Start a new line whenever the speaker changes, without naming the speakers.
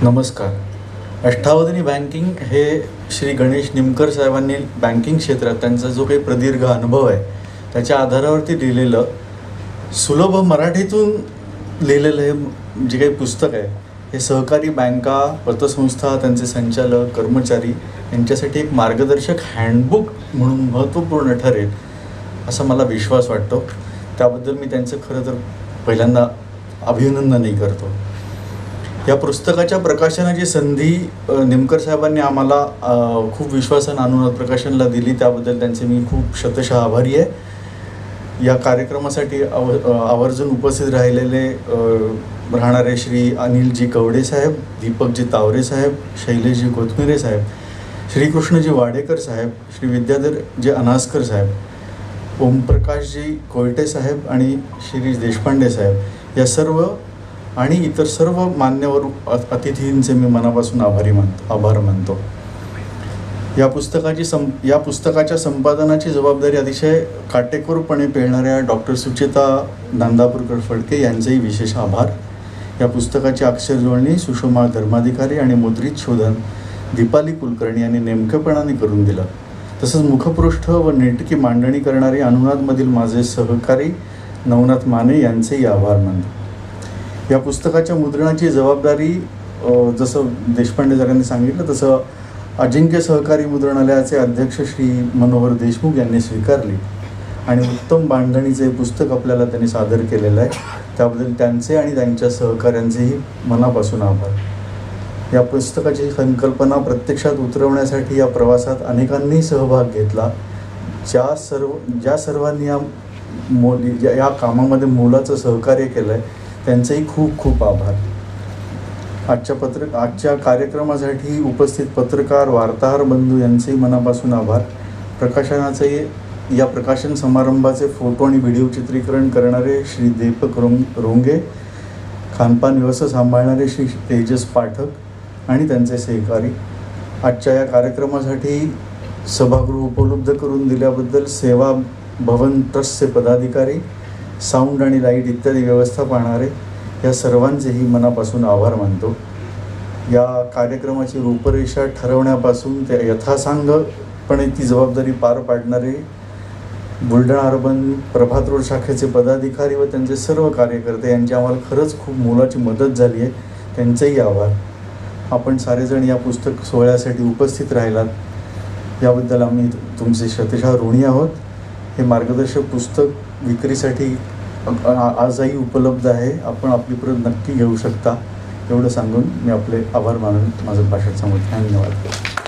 नमस्कार. अष्टावधानी बँकिंग हे श्री गणेश निमकर साहेबांनी बँकिंग क्षेत्रात त्यांचा जो काही प्रदीर्घ अनुभव आहे त्याच्या आधारावरती लिहिलेलं सुलभ मराठीतून लिहिलेलं हे जे काही पुस्तक आहे हे सहकारी बँका, पतसंस्था, त्यांचे संचालक, कर्मचारी यांच्यासाठी एक मार्गदर्शक हँडबुक म्हणून महत्त्वपूर्ण ठरेल असा मला विश्वास वाटतो. त्याबद्दल मी त्यांचं खरं तर पहिल्यांदा अभिनंदनही करतो. या पुस्तकाच्या प्रकाशनाची संधी निमकर साहेबांनी आम्हाला खूप विश्वासानं अनुवाद प्रकाशनला दिली, त्याबद्दल त्यांचे मी खूप शतशः आभारी आहे. या कार्यक्रमासाठी आवर्जून उपस्थित राहिलेले राहणारे श्री अनिलजी कवडे साहेब, दीपकजी तावरे साहेब, शैलेशजी कोथमिरे साहेब, श्रीकृष्णजी वाडेकर साहेब, श्री विद्याधरजी अनासकर साहेब, ओमप्रकाशजी कोयटे साहेब आणि श्री देशपांडे साहेब या सर्व आणि इतर सर्व मान्यवर अतिथींचे मी मनापासून आभार मानतो. या पुस्तकाच्या संपादनाची जबाबदारी अतिशय काटेकोरपणे पेलणाऱ्या डॉक्टर सुचेता नांदापूरकर फडके यांचेही विशेष आभार. या पुस्तकाची अक्षरजुळणी सुषमा धर्माधिकारी आणि मुद्रित शोधन दीपाली कुलकर्णी यांनी नेमकेपणाने करून दिलं. तसंच मुखपृष्ठ व नेटकी मांडणी करणारे अनुवादमधील माझे सहकारी नवनाथ माने यांचेही आभार मानतो. या पुस्तकाच्या मुद्रणाची जबाबदारी जसं देशपांडे सरांनी सांगितलं तसं अजिंक्य सहकारी मुद्रणालयाचे अध्यक्ष श्री मनोहर देशमुख यांनी स्वीकारली आणि उत्तम बांधणीचे पुस्तक आपल्याला त्यांनी सादर केलेलं आहे. त्याबद्दल त्यांचे आणि त्यांच्या सहकाऱ्यांचेही मनापासून आभार. या पुस्तकाची संकल्पना प्रत्यक्षात उतरवण्यासाठी या प्रवासात अनेकांनी सहभाग घेतला. ज्या सर्वांनी या कामामध्ये मोलाचं सहकार्य केलं आहे त्यांचेही खूप खूप आभार. आजच्या कार्यक्रमासाठी उपस्थित पत्रकार, वार्ताहर बंधू यांचेही मनापासून आभार. या प्रकाशन समारंभाचे फोटो आणि व्हिडिओ चित्रीकरण करणारे श्री दीपक रोंगे, खानपान व्यवस्था सांभाळणारे श्री तेजस पाठक आणि त्यांचे सहकारी, आजच्या या कार्यक्रमासाठी सभागृह उपलब्ध करून दिल्याबद्दल सेवा भवन ट्रस्टचे पदाधिकारी, साऊंड आणि लाईट इत्यादी व्यवस्था पाहणारे या सर्वांचेही मनापासून आभार मानतो. या कार्यक्रमाची रूपरेषा ठरवण्यापासून ते यथासांगपणे ती जबाबदारी पार पाडणारे बुलढाणा अर्बन प्रभात रोड शाखेचे पदाधिकारी व त्यांचे सर्व कार्यकर्ते यांची आम्हाला खरंच खूप मोलाची मदत झाली आहे, त्यांचेही आभार. आपण सारेजण या पुस्तक सोहळ्यासाठी उपस्थित राहिलात याबद्दल आम्ही तुमचे शतशः ऋणी आहोत. हे मार्गदर्शक पुस्तक विक्रीसाठी आजही उपलब्ध आहे. आपण आपली प्रत नक्की घेऊ शकता. एवढं सांगून मी आपले आभार मानून माझं भाषण संपवतो. धन्यवाद.